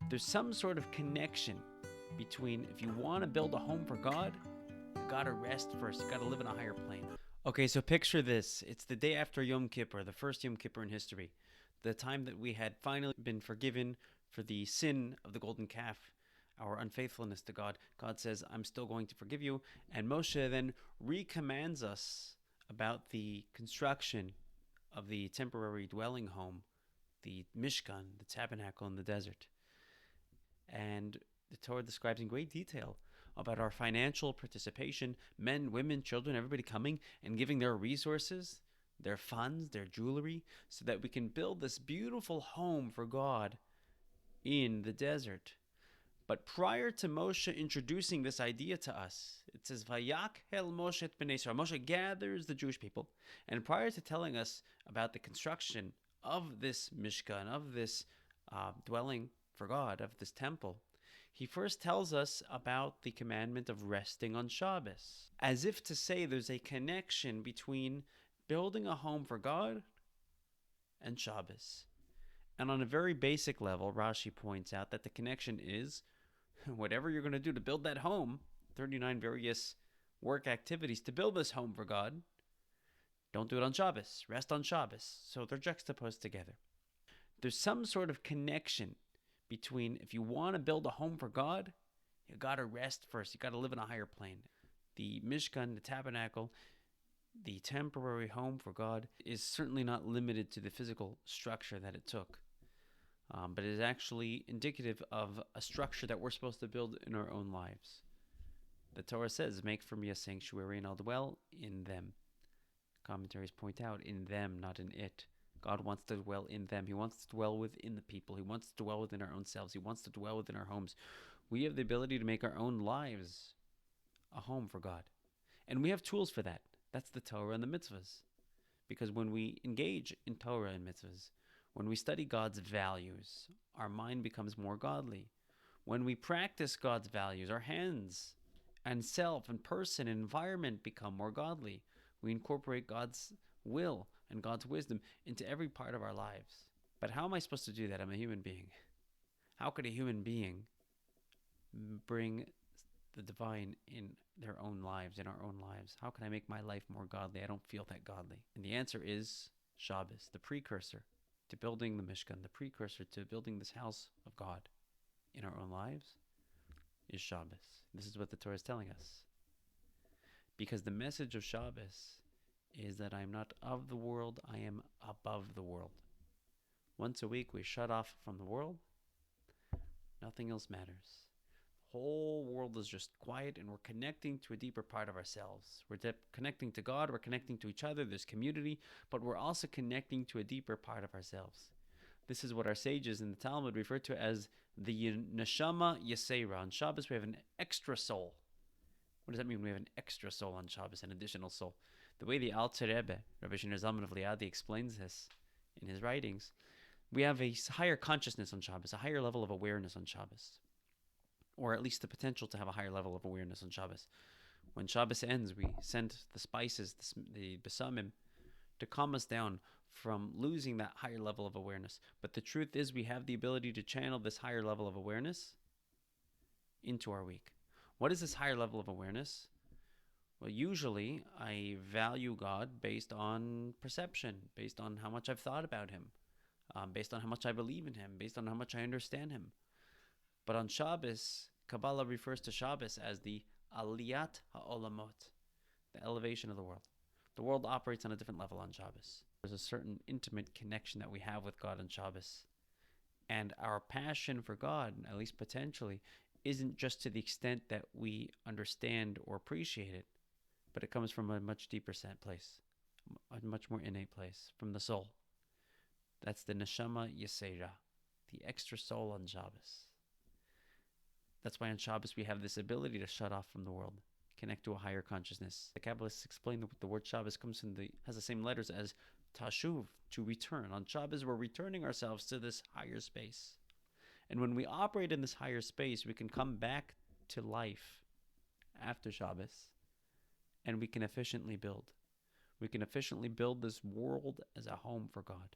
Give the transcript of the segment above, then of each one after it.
There's some sort of connection between if you want to build a home for God, you gotta rest first. You gotta live in a higher plane. Okay, so picture this. It's the day after Yom Kippur, the first Yom Kippur in history. The time that we had finally been forgiven for the sin of the golden calf, our unfaithfulness to God. God says, I'm still going to forgive you. And Moshe then recommands us about the construction of the temporary dwelling home, the Mishkan, the tabernacle in the desert. And the Torah describes in great detail about our financial participation, men, women, children, everybody coming and giving their resources, their funds, their jewelry, so that we can build this beautiful home for God in the desert. But prior to Moshe introducing this idea to us, it says, Vayakhel Moshe et bnei Israel. Moshe gathers the Jewish people. And prior to telling us about the construction of this Mishkan, of this dwelling for God, of this temple, he first tells us about the commandment of resting on Shabbos, as if to say there's a connection between building a home for God and Shabbos. And on a very basic level, Rashi points out that the connection is whatever you're going to do to build that home, 39 various work activities to build this home for God, don't do it on Shabbos, rest on Shabbos. So they're juxtaposed together. There's some sort of connection between if you want to build a home for God, you got to rest first. You got to live in a higher plane. The Mishkan, the tabernacle, the temporary home for God is certainly not limited to the physical structure that it took, but it is actually indicative of a structure that we're supposed to build in our own lives. The Torah says, make for me a sanctuary and I'll dwell in them. Commentaries point out, in them, not in it. God wants to dwell in them. He wants to dwell within the people. He wants to dwell within our own selves. He wants to dwell within our homes. We have the ability to make our own lives a home for God. And we have tools for that. That's the Torah and the mitzvahs. Because when we engage in Torah and mitzvahs, when we study God's values, our mind becomes more godly. When we practice God's values, our hands and self and person and environment become more godly. We incorporate God's will and God's wisdom into every part of our lives. But how am I supposed to do that? I'm a human being. How could a human being bring the divine in their own lives, in our own lives? How can I make my life more godly? I don't feel that godly. And the answer is Shabbos, the precursor to building the Mishkan, the precursor to building this house of God in our own lives is Shabbos. This is what the Torah is telling us. Because the message of Shabbos is that I am not of the world, I am above the world. Once a week we shut off from the world. Nothing else matters. The whole world is just quiet and we're connecting to a deeper part of ourselves. We're connecting to God, we're connecting to each other, there's community, but we're also connecting to a deeper part of ourselves. This is what our sages in the Talmud refer to as the neshama yesera. On Shabbos we have an extra soul. What does that mean? We have an extra soul on Shabbos, an additional soul. The way the Alter Rebbe, Rabbi Shneur Zalman of Liadi, explains this in his writings, we have a higher consciousness on Shabbos, a higher level of awareness on Shabbos, or at least the potential to have a higher level of awareness on Shabbos. When Shabbos ends, we send the spices, the besamim, to calm us down from losing that higher level of awareness. But the truth is we have the ability to channel this higher level of awareness into our week. What is this higher level of awareness? Well, usually I value God based on perception, based on how much I've thought about Him, based on how much I believe in Him, based on how much I understand Him. But on Shabbos, Kabbalah refers to Shabbos as the Aliyat HaOlamot, the elevation of the world. The world operates on a different level on Shabbos. There's a certain intimate connection that we have with God on Shabbos. And our passion for God, at least potentially, isn't just to the extent that we understand or appreciate it, but it comes from a much deeper place, a much more innate place, from the soul. That's the neshama yesera, the extra soul on Shabbos. That's why on Shabbos we have this ability to shut off from the world, connect to a higher consciousness. The Kabbalists explain that the word Shabbos has the same letters as tashuv, to return. On Shabbos we're returning ourselves to this higher space. And when we operate in this higher space, we can come back to life after Shabbos, and we can efficiently build. We can efficiently build this world as a home for God.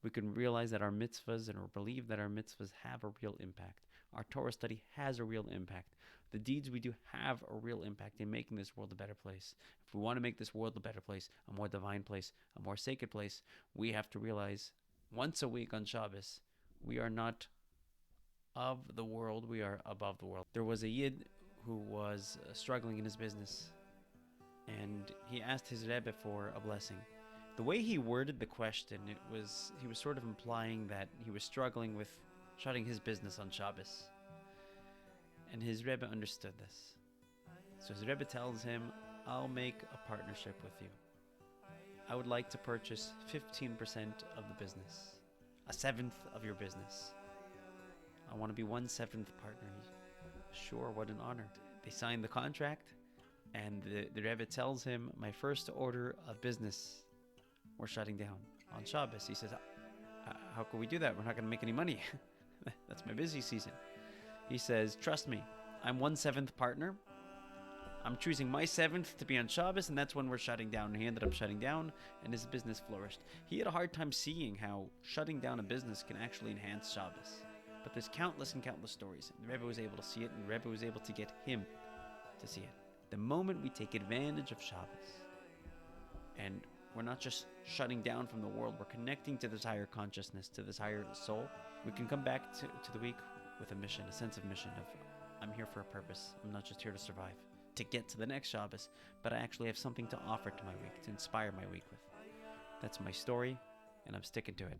We can realize that our mitzvahs and believe that our mitzvahs have a real impact. Our Torah study has a real impact. The deeds we do have a real impact in making this world a better place. If we want to make this world a better place, a more divine place, a more sacred place, we have to realize once a week on Shabbos, we are not of the world, we are above the world. There was a Yid who was struggling in his business, and he asked his Rebbe for a blessing. The way he worded the question, he was sort of implying that he was struggling with shutting his business on Shabbos. And his Rebbe understood this. So his Rebbe tells him, I'll make a partnership with you. I would like to purchase 15% of the business, a seventh of your business. I want to be 1/7 partner. Sure, what an honor. They signed the contract, and the Rebbe tells him, my first order of business, we're shutting down on Shabbos. He says, how can we do that? We're not going to make any money. That's my busy season. He says, trust me, I'm 1/7 partner. I'm choosing my 7th to be on Shabbos, and that's when we're shutting down. And he ended up shutting down, and his business flourished. He had a hard time seeing how shutting down a business can actually enhance Shabbos. But there's countless and countless stories. And the Rebbe was able to see it, and the Rebbe was able to get him to see it. The moment we take advantage of Shabbos, and we're not just shutting down from the world, we're connecting to this higher consciousness, to this higher soul, we can come back to the week with a mission, a sense of mission of, I'm here for a purpose. I'm not just here to survive, to get to the next Shabbos, but I actually have something to offer to my week, to inspire my week with. That's my story, and I'm sticking to it.